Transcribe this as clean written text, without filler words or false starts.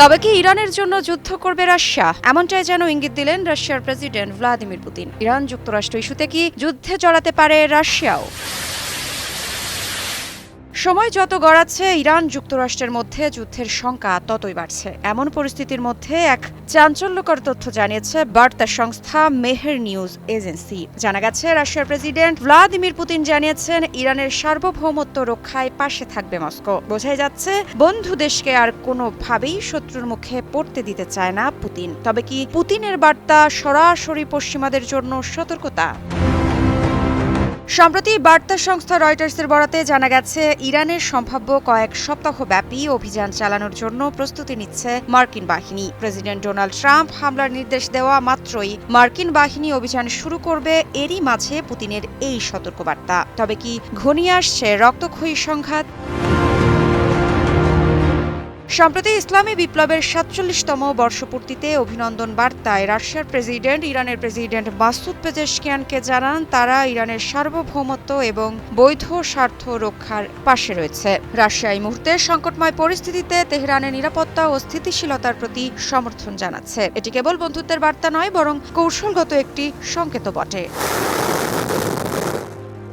তবে কি ইরানের জন্য যুদ্ধ করবে রাশিয়া? এমনটাই যেন ইঙ্গিত দিলেন রাশিয়ার প্রেসিডেন্ট ভ্লাদিমির পুতিন। ইরান যুক্তরাষ্ট্র ইস্যুতে কি যুদ্ধে জড়াতে পারে রাশিয়াও? সময় যত গড়াচ্ছে ইরান যুক্তরাষ্ট্রের মধ্যে যুদ্ধের শঙ্কা ততই বাড়ছে। এমন পরিস্থিতির মধ্যে এক চাঞ্চল্যকর তথ্য জানিয়েছে বার্তা সংস্থা মেহের নিউজ এজেন্সি। জানা গেছে, রাশিয়ার প্রেসিডেন্ট ভ্লাদিমির পুতিন জানিয়েছেন ইরানের সার্বভৌমত্ব রক্ষায় পাশে থাকবে মস্কো। বোঝাই যাচ্ছে, বন্ধু দেশকে আর কোনোভাবেই শত্রুর মুখে পড়তে দিতে চায় না পুতিন। তবে কি পুতিনের বার্তা সরাসরি পশ্চিমাদের জন্য সতর্কতা? সম্প্রতি বার্তা সংস্থা রয়টার্সের বরাতে জানা গেছে, ইরানের সম্ভাব্য কয়েক সপ্তাহব্যাপী অভিযান চালানোর জন্য প্রস্তুতি নিচ্ছে মার্কিন বাহিনী। প্রেসিডেন্ট ডোনাল্ড ট্রাম্প হামলার নির্দেশ দেওয়া মাত্রই মার্কিন বাহিনী অভিযান শুরু করবে। এরই মাঝে পুতিনের এই সতর্কবার্তা। তবে কি ঘনিয়ে আসছে রক্তক্ষয়ী সংঘাত? সম্প্রতি ইসলামী বিপ্লবের ৪৭তম বর্ষপূর্তিতে অভিনন্দন বার্তায় রাশিয়ার প্রেসিডেন্ট ইরানের প্রেসিডেন্ট মাসুদ পেজেশকিয়ানকে জানান, তারা ইরানের সার্বভৌমত্ব এবং বৈধ স্বার্থ রক্ষার পাশে রয়েছে। রাশিয়া এই মুহূর্তে সংকটময় পরিস্থিতিতে তেহরানের নিরাপত্তা ও স্থিতিশীলতার প্রতি সমর্থন জানাচ্ছে। এটি কেবল বন্ধুত্বের বার্তা নয়, বরং কৌশলগত একটি সংকেতও বটে।